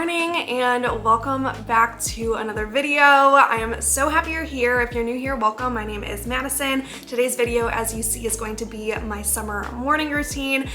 morning and welcome back to another video. I am so happy you're here. If you're new here, welcome. My name is Madison. Today's video, as you see, is going to be my summer morning routine.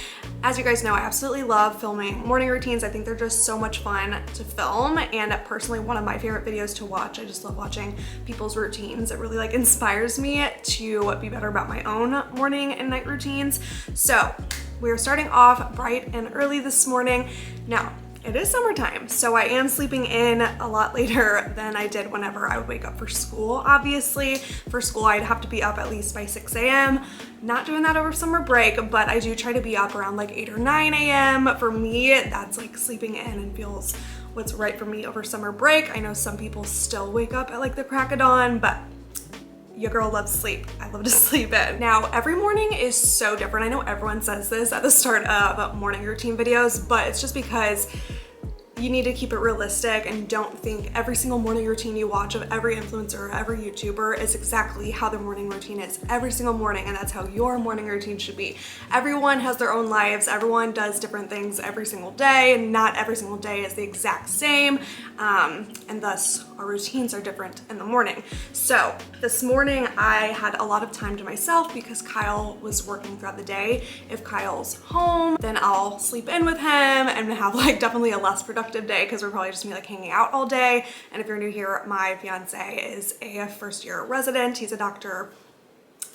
As you guys know, I absolutely love filming morning routines. I think they're just so much fun to film, and personally one of my favorite videos to watch. I just love watching people's routines. It really inspires me to be better about my own morning and night routines. So we're starting off bright and early this morning. Now, it is summertime, so I am sleeping in a lot later than I did whenever I would wake up for school. Obviously, for school, I'd have to be up at least by 6 a.m. Not doing that over summer break, but I do try to be up around 8 or 9 a.m. For me, that's sleeping in and feels what's right for me over summer break. I know some people still wake up at the crack of dawn, but your girl loves sleep. I love to sleep in. Now, every morning is so different. I know everyone says this at the start of morning routine videos, but it's just because you need to keep it realistic and don't think every single morning routine you watch of every influencer or every YouTuber is exactly how their morning routine is every single morning, and that's how your morning routine should be. Everyone has their own lives. Everyone does different things every single day, and not every single day is the exact same, and thus our routines are different in the morning. So this morning I had a lot of time to myself because Kyle was working throughout the day. If Kyle's home, then I'll sleep in with him and have definitely a less productive day because we're probably just gonna be hanging out all day. And if you're new here, my fiance is a first-year resident. He's a doctor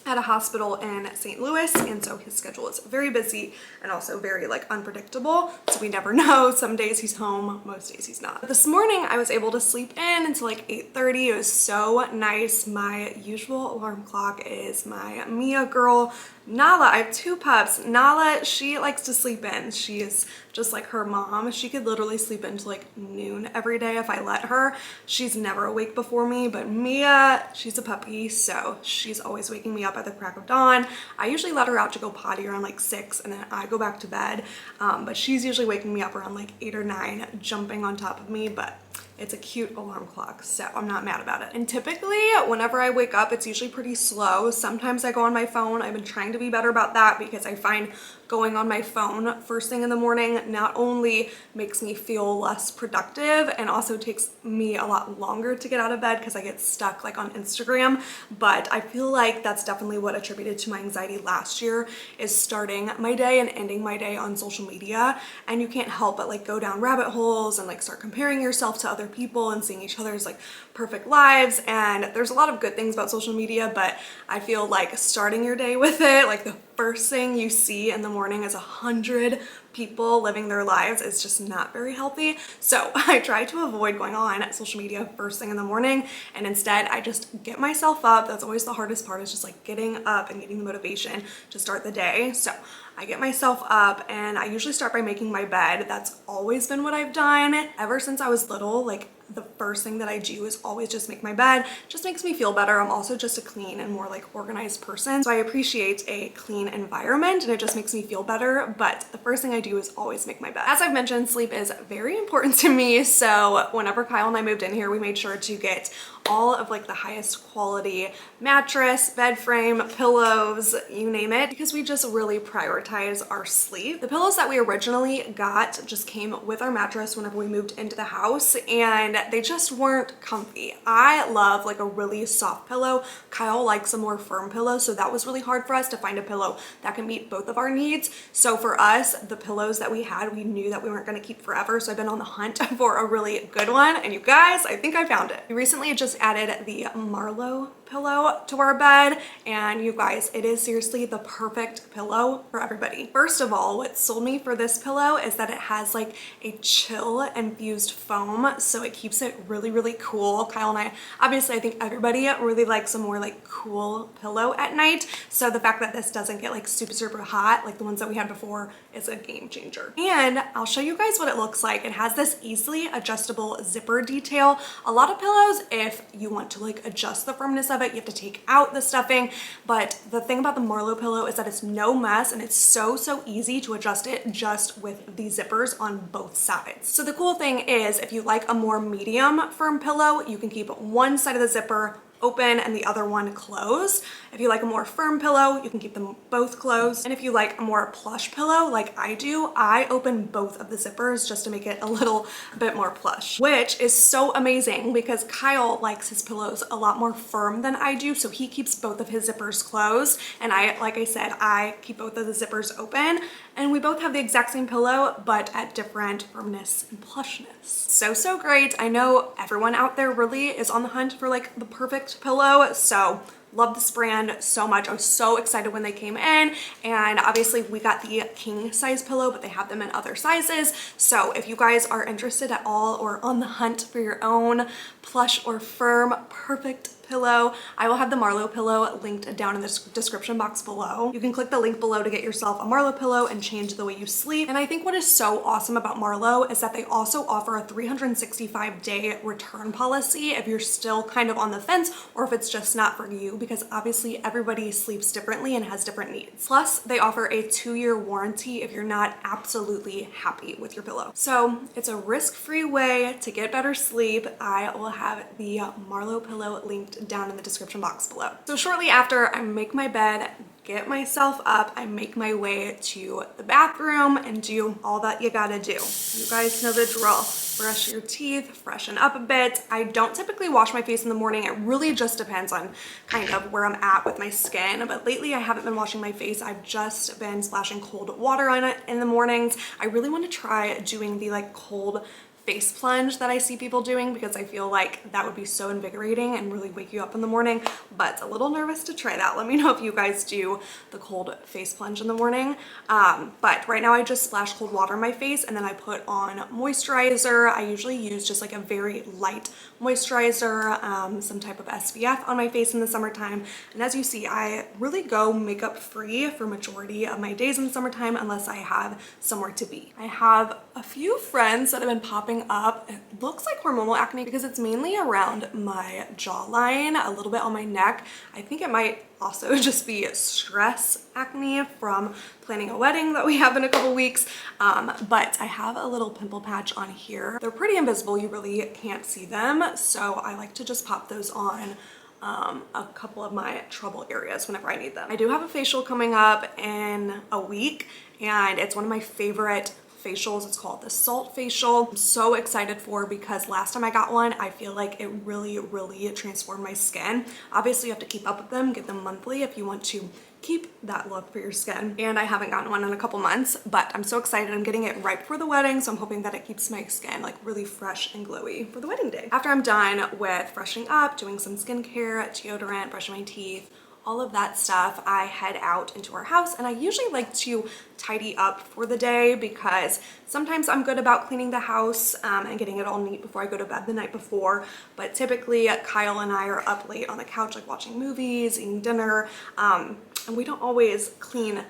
at a hospital in St. Louis, and so his schedule is very busy and also very unpredictable, so we never know. Some days he's home, most days he's not. But this morning I was able to sleep in until 8:30. It was so nice. My usual alarm clock is my Mia girl, Nala. I have two pups. Nala, she likes to sleep in. She is just like her mom. She could literally sleep until noon every day if I let her. She's never awake before me, but Mia, she's a puppy, so she's always waking me up at the crack of dawn. I usually let her out to go potty around 6 and then I go back to bed, but she's usually waking me up around 8 or 9, jumping on top of me, but it's a cute alarm clock, so I'm not mad about it. And typically, whenever I wake up, it's usually pretty slow. Sometimes I go on my phone. I've been trying to be better about that because I find going on my phone first thing in the morning not only makes me feel less productive and also takes me a lot longer to get out of bed because I get stuck on Instagram, but I feel that's definitely what attributed to my anxiety last year, is starting my day and ending my day on social media. And you can't help but go down rabbit holes and start comparing yourself to other people and seeing each other's perfect lives. And there's a lot of good things about social media, but I feel starting your day with it, the first thing you see in the morning is 100 people living their lives, is just not very healthy. So I try to avoid going on social media first thing in the morning, and instead I just get myself up. That's always the hardest part, is just getting up and getting the motivation to start the day. So I get myself up and I usually start by making my bed. That's always been what I've done ever since I was little. The first thing that I do is always just make my bed. Just makes me feel better. I'm also just a clean and more organized person, so I appreciate a clean environment and it just makes me feel better. But the first thing I do is always make my bed. As I've mentioned, sleep is very important to me, so whenever Kyle and I moved in here, we made sure to get all of the highest quality mattress, bed frame, pillows, you name it, because we just really prioritize our sleep. The pillows that we originally got just came with our mattress whenever we moved into the house, and they just weren't comfy. I love a really soft pillow. Kyle likes a more firm pillow, so that was really hard for us to find a pillow that can meet both of our needs. So for us, the pillows that we had, we knew that we weren't going to keep forever, so I've been on the hunt for a really good one, and you guys, I think I found it. We recently just added the MARLOW pillow to our bed, and you guys, it is seriously the perfect pillow for everybody. First of all, what sold me for this pillow is that it has a chill infused foam, so it keeps it really cool. Kyle and I, obviously I think everybody really likes a more cool pillow at night, so the fact that this doesn't get super hot like the ones that we had before is a game changer. And I'll show you guys what it looks like. It has this easily adjustable zipper detail. A lot of pillows, if you want to adjust the firmness of it, you have to take out the stuffing, but the thing about the MARLOW pillow is that it's no mess and it's so easy to adjust it just with the zippers on both sides. So the cool thing is, if you like a more medium firm pillow, you can keep one side of the zipper open and the other one closed. If you like a more firm pillow, you can keep them both closed. And if you like a more plush pillow like I do, I open both of the zippers just to make it a little bit more plush, which is so amazing because Kyle likes his pillows a lot more firm than I do, so he keeps both of his zippers closed, and like I said, I keep both of the zippers open, and we both have the exact same pillow but at different firmness and plushness. So great. I know everyone out there really is on the hunt for like the perfect pillow, so love this brand so much. I was so excited when they came in, and obviously we got the king size pillow, but they have them in other sizes. So if you guys are interested at all or on the hunt for your own plush or firm perfect pillow, I will have the Marlow pillow linked down in the description box below. You can click the link below to get yourself a Marlow pillow and change the way you sleep. And I think what is so awesome about Marlow is that they also offer a 365-day return policy if you're still kind of on the fence or if it's just not for you, because obviously everybody sleeps differently and has different needs. Plus, they offer a 2-year warranty if you're not absolutely happy with your pillow. So it's a risk-free way to get better sleep. I will have the Marlow pillow linked down in the description box below. So shortly after I make my bed, get myself up, I make my way to the bathroom and do all that you gotta do. You guys know the drill. Brush your teeth, freshen up a bit. I don't typically wash my face in the morning. It really just depends on kind of where I'm at with my skin, but lately I haven't been washing my face. I've just been splashing cold water on it in the mornings. I really want to try doing the like cold face plunge that I see people doing because I feel like that would be so invigorating and really wake you up in the morning, but a little nervous to try that. Let me know if you guys do the cold face plunge in the morning. But right now I just splash cold water on my face and then I put on moisturizer. I usually use just like a very light moisturizer, some type of SPF on my face in the summertime. And as you see, I really go makeup free for majority of my days in the summertime unless I have somewhere to be. I have a few friends that have been popping up. It looks like hormonal acne because it's mainly around my jawline, a little bit on my neck. I think it might also just be stress acne from planning a wedding that we have in a couple weeks. But I have a little pimple patch on here. They're pretty invisible. You really can't see them. So I like to just pop those on a couple of my trouble areas whenever I need them. I do have a facial coming up in a week, and it's one of my favorite facials. It's called the Salt Facial. I'm so excited for because last time I got one, I feel like it really transformed my skin. Obviously, you have to keep up with them, get them monthly if you want to keep that look for your skin. And I haven't gotten one in a couple months, but I'm so excited. I'm getting it right before the wedding, so I'm hoping that it keeps my skin like really fresh and glowy for the wedding day. After I'm done with freshening up, doing some skincare, deodorant, brushing my teeth, all of that stuff, I head out into our house, and I usually like to tidy up for the day because sometimes I'm good about cleaning the house and getting it all neat before I go to bed the night before, but typically Kyle and I are up late on the couch like watching movies, eating dinner, and we don't always clean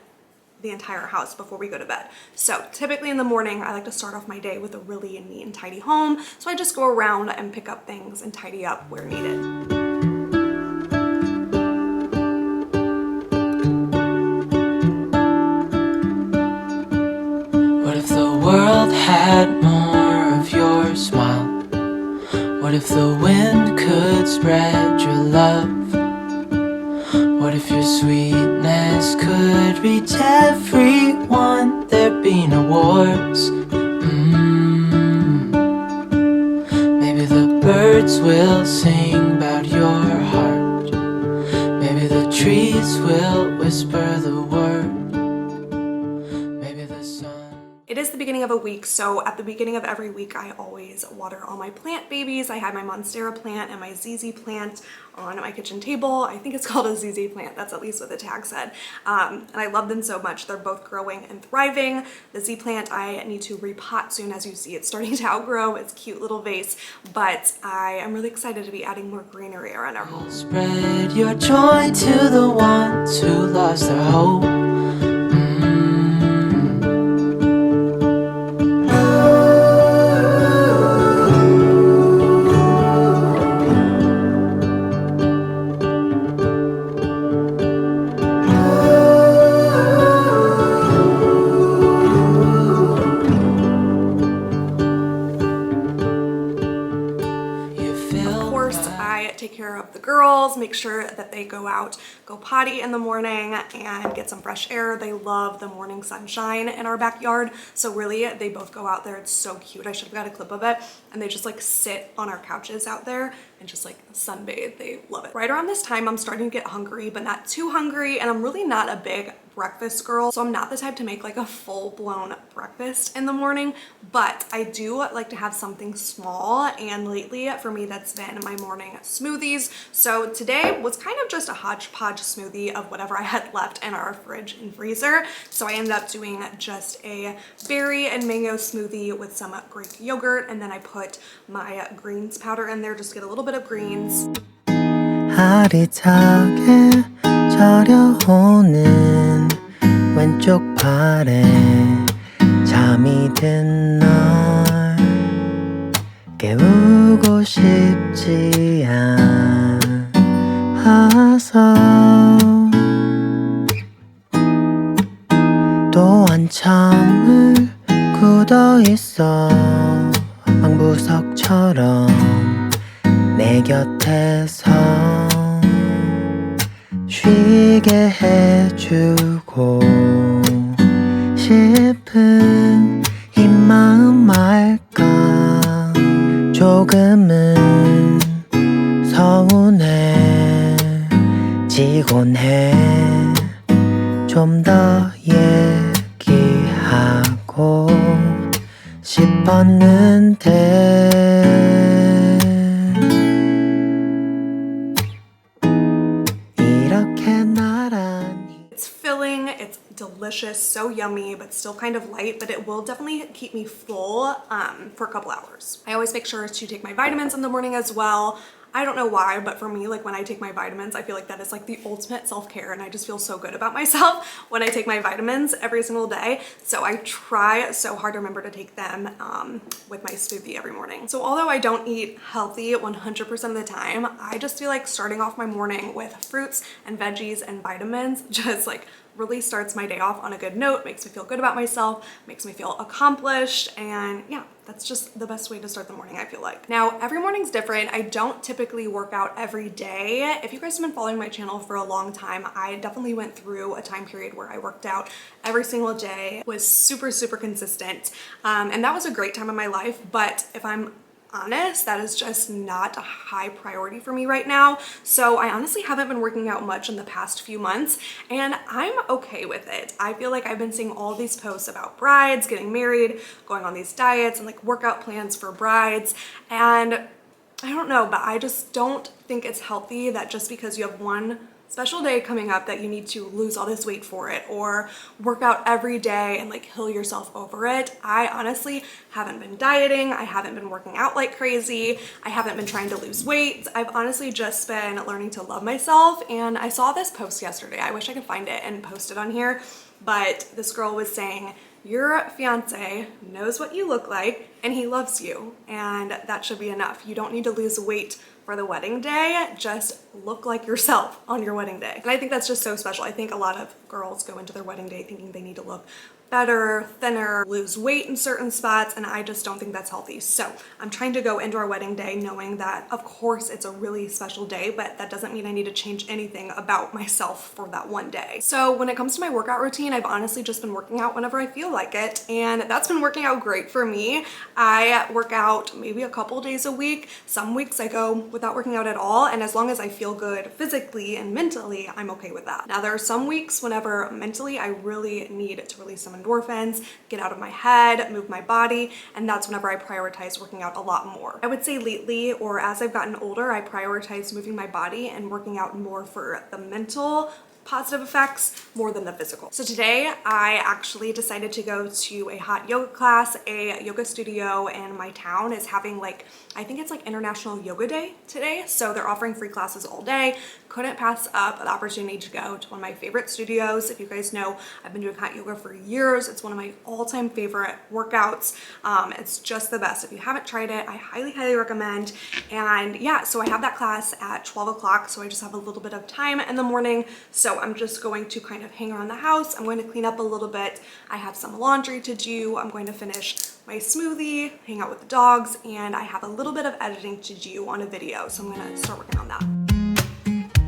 the entire house before we go to bed. So typically in the morning, I like to start off my day with a really neat and tidy home, so I just go around and pick up things and tidy up where needed. Had more of your smile. What if the wind could spread your love? What if your sweetness could reach everyone? There'd be no wars. Maybe the birds will sing about your heart. Maybe the trees will whisper the word. Maybe the sun. It is the beginning of a week, so at the beginning of every week I always water all my plant babies. I have my Monstera plant and my ZZ plant on my kitchen table. I think it's called a ZZ plant, that's at least what the tag said. And I love them so much. They're both growing and thriving. The Z plant I need to repot soon. As you see, it's starting to outgrow its cute little vase, but I am really excited to be adding more greenery around our home. Spread your joy to the ones who lost their hope. Take care of the girls. make sure that they go out, go potty in the morning and get some fresh air. They love the morning sunshine in our backyard. So really they both go out there. It's so cute. I should have got a clip of it. And they just like sit on our couches out there and just like sunbathe. They love it. Right around this time, I'm starting to get hungry, but not too hungry. And I'm really not a big breakfast girl. So I'm not the type to make like a full-blown breakfast in the morning, but I do like to have something small. And lately for me, that's been my morning smoothies. So today was kind of just a hodgepodge smoothie of whatever I had left in our fridge and freezer. So I ended up doing just a berry and mango smoothie with some Greek yogurt. And then I put my greens powder in there, just to get a little bit of greens. 아리차게 저려오는 왼쪽 팔에 잠이 든 널 깨우고 싶지 않아서 또 한참을 굳어있어 방구석처럼 내 곁에서 쉬게 해주고 싶은 이 마음 알까 조금은 서운해지곤 해 좀 더 얘기하고 싶었는데 It's filling, it's delicious, so yummy, but still kind of light, but it will definitely keep me full for a couple hours. I always make sure to take my vitamins in the morning as well. I don't know why, but for me, like when I take my vitamins, I feel like that is like the ultimate self-care, and I just feel so good about myself when I take my vitamins every single day. So I try so hard to remember to take them with my smoothie every morning. So although I don't eat healthy 100% of the time, I just feel like starting off my morning with fruits and veggies and vitamins just like really starts my day off on a good note, makes me feel good about myself, makes me feel accomplished, and yeah, that's just the best way to start the morning, I feel like. Now, every morning's different. I don't typically work out every day. If you guys have been following my channel for a long time, I definitely went through a time period where I worked out every single day, was super, super consistent, and that was a great time in my life, but if I'm honest, that is just not a high priority for me right now. So I honestly haven't been working out much in the past few months, and I'm okay with it. I feel like I've been seeing all these posts about brides getting married, going on these diets and like workout plans for brides, and I don't know, but I just don't think it's healthy that just because you have one special day coming up that you need to lose all this weight for it or work out every day and like kill yourself over it. I honestly haven't been dieting. I haven't been working out like crazy. I haven't been trying to lose weight. I've honestly just been learning to love myself. And I saw this post yesterday. I wish I could find it and post it on here, but this girl was saying, your fiance knows what you look like and he loves you, and that should be enough. You don't need to lose weight for the wedding day, just look like yourself on your wedding day. And I think that's just so special. I think a lot of girls go into their wedding day thinking they need to look better, thinner, lose weight in certain spots, and I just don't think that's healthy. So I'm trying to go into our wedding day knowing that of course it's a really special day, but that doesn't mean I need to change anything about myself for that one day. So when it comes to my workout routine, I've honestly just been working out whenever I feel like it, and that's been working out great for me. I work out maybe a couple days a week. Some weeks I go without working out at all, and as long as I feel good physically and mentally, I'm okay with that. Now there are some weeks whenever mentally I really need to release some endorphins, get out of my head, move my body, and that's whenever I prioritize working out a lot more. I would say lately, or as I've gotten older, I prioritize moving my body and working out more for the mental positive effects more than the physical. So today I actually decided to go to a hot yoga class. A yoga studio in my town is having like, I think it's like International Yoga Day today. So they're offering free classes all day. Couldn't pass up the opportunity to go to one of my favorite studios. If you guys know, I've been doing hot yoga for years. It's one of my all-time favorite workouts. It's just the best. If you haven't tried it, I highly, highly recommend. And yeah, so I have that class at 12 o'clock. So I just have a little bit of time in the morning. So I'm just going to kind of hang around the house. I'm going to clean up a little bit. I have some laundry to do. I'm going to finish my smoothie, hang out with the dogs, and I have a little bit of editing to do on a video. So I'm gonna start working on that.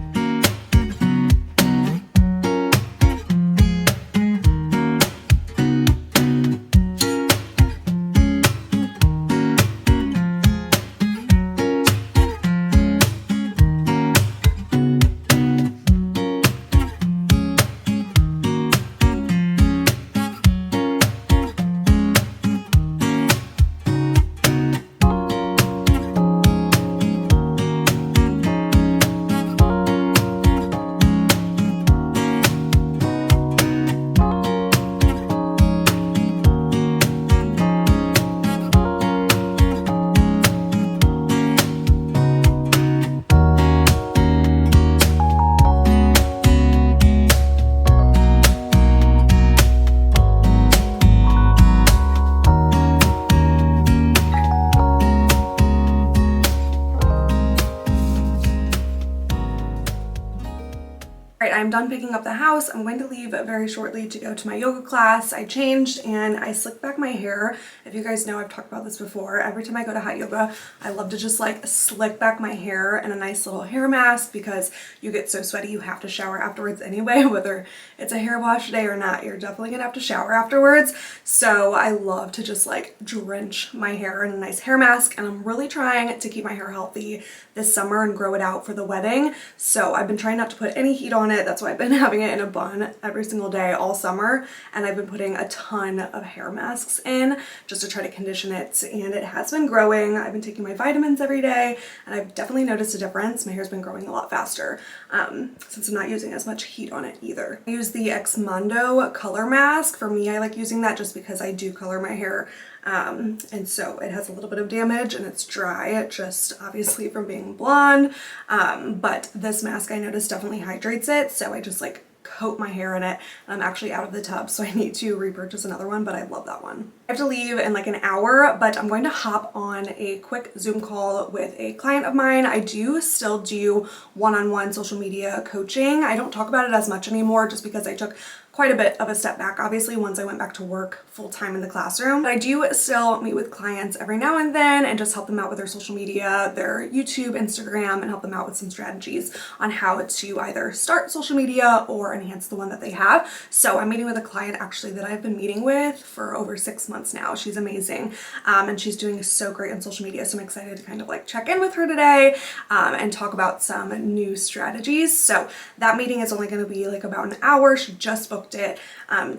I'm done picking up the house. I'm going to leave very shortly to go to my yoga class. I changed and I slicked back my hair. If you guys know, I've talked about this before. Every time I go to hot yoga, I love to just like slick back my hair in a nice little hair mask because you get so sweaty you have to shower afterwards anyway. Whether it's a hair wash day or not, you're definitely gonna have to shower afterwards. So I love to just like drench my hair in a nice hair mask, and I'm really trying to keep my hair healthy this summer and grow it out for the wedding. So I've been trying not to put any heat on it. That's why I've been having it in a bun every single day all summer, and I've been putting a ton of hair masks in just to try to condition it, and it has been growing. I've been taking my vitamins every day and I've definitely noticed a difference. My hair's been growing a lot faster since I'm not using as much heat on it either. I use the Xmondo color mask. For me, I like using that just because I do color my hair. And so it has a little bit of damage and it's dry, just obviously from being blonde. But this mask I noticed definitely hydrates it. So I just like coat my hair in it. I'm actually out of the tub, so I need to repurchase another one, but I love that one. I have to leave in like an hour, but I'm going to hop on a quick Zoom call with a client of mine. I do still do one-on-one social media coaching. I don't talk about it as much anymore just because I took quite a bit of a step back, obviously, once I went back to work full-time in the classroom. But I do still meet with clients every now and then and just help them out with their social media, their YouTube, Instagram, and help them out with some strategies on how to either start social media or enhance the one that they have. So I'm meeting with a client actually that I've been meeting with for over 6 months now. She's amazing, and she's doing so great on social media. So I'm excited to kind of like check in with her today and talk about some new strategies. So that meeting is only going to be like about an hour. She just booked it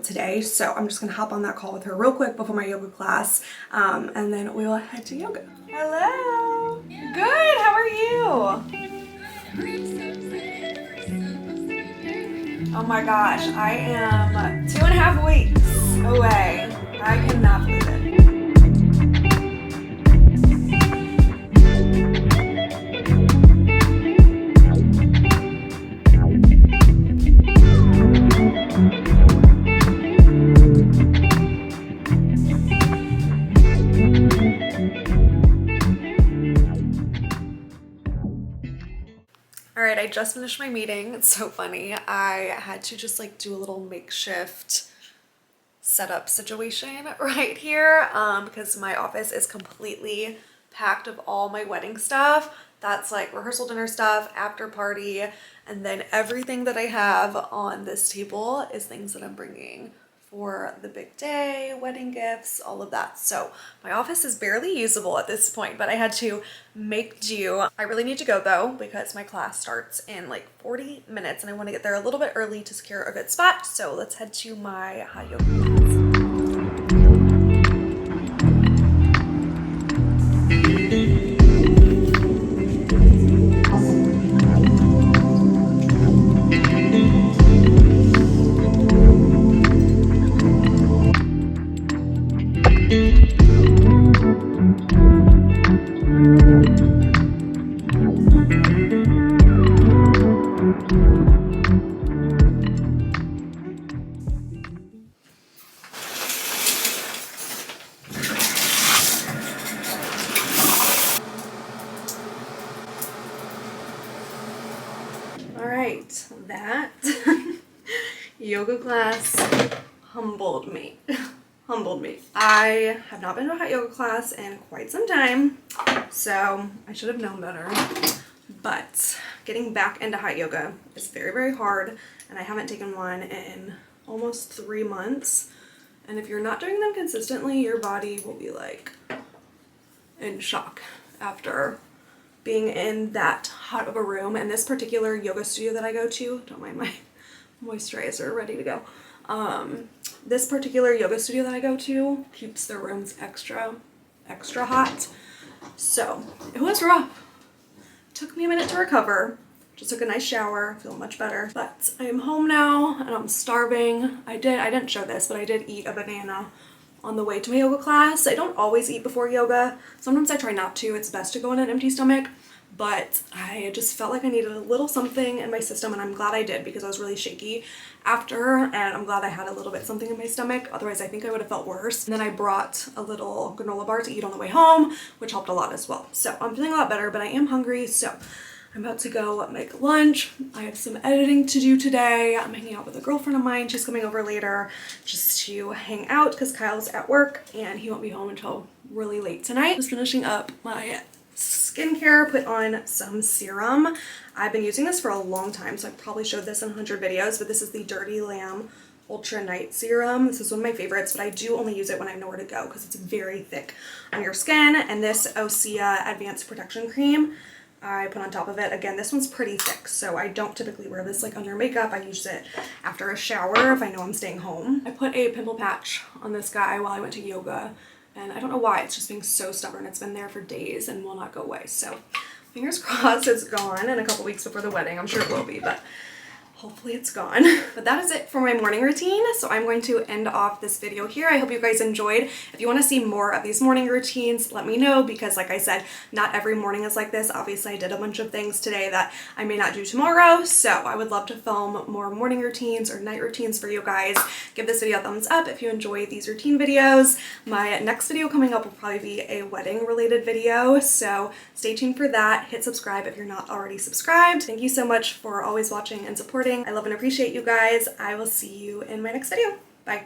today, so I'm just gonna hop on that call with her real quick before my yoga class, and then we will head to yoga. Hello. Good. How are you? Oh my gosh, I am 2.5 weeks away. I cannot believe it. Alright, I just finished my meeting. It's so funny. I had to just like do a little makeshift setup situation right here because my office is completely packed of all my wedding stuff. That's like rehearsal dinner stuff, after party, and then everything that I have on this table is things that I'm bringing for the big day, wedding gifts, all of that. So my office is barely usable at this point, but I had to make do. I really need to go though because my class starts in like 40 minutes and I want to get there a little bit early to secure a good spot. So let's head to my hot yoga class. Alright, that yoga class humbled me. Humbled me. I have not been to a hot yoga class in quite some time, so I should have known better. But getting back into hot yoga is very, very hard, and I haven't taken one in almost 3 months. And if you're not doing them consistently, your body will be like in shock after being in that hot of a room. And this particular yoga studio that I go to, don't mind my moisturizer, ready to go. This particular yoga studio that I go to keeps their rooms extra hot. So it was rough. Took me a minute to recover. Just took a nice shower, feel much better. But I am home now and I'm starving. I didn't show this, but I did eat a banana on the way to my yoga class. I don't always eat before yoga. Sometimes I try not to. It's best to go on an empty stomach. But I just felt like I needed a little something in my system, and I'm glad I did because I was really shaky after, and I'm glad I had a little bit something in my stomach. Otherwise, I think I would have felt worse. And then I brought a little granola bar to eat on the way home, which helped a lot as well. So I'm feeling a lot better, but I am hungry, so I'm about to go make lunch. I have some editing to do today. I'm hanging out with a girlfriend of mine. She's coming over later just to hang out because Kyle's at work and he won't be home until really late tonight. Just finishing up my skincare, put on some serum. I've been using this for a long time, so I probably showed this in 100 videos, but this is the Dirty Lamb Ultra Night Serum. This is one of my favorites, but I do only use it when I know where to go because it's very thick on your skin. And this Osea Advanced Protection Cream I put on top of it. Again, this one's pretty thick, so I don't typically wear this like under makeup. I use it after a shower if I know I'm staying home. I put a pimple patch on this guy while I went to yoga, and I don't know why, it's just being so stubborn. It's been there for days and will not go away. So fingers crossed it's gone in a couple weeks before the wedding. I'm sure it will be, but hopefully it's gone. But that is it for my morning routine. So I'm going to end off this video here. I hope you guys enjoyed. If you want to see more of these morning routines, let me know, because like I said, not every morning is like this. Obviously I did a bunch of things today that I may not do tomorrow. So I would love to film more morning routines or night routines for you guys. Give this video a thumbs up if you enjoy these routine videos. My next video coming up will probably be a wedding related video. So stay tuned for that. Hit subscribe if you're not already subscribed. Thank you so much for always watching and supporting. I love and appreciate you guys. I will see you in my next video. Bye.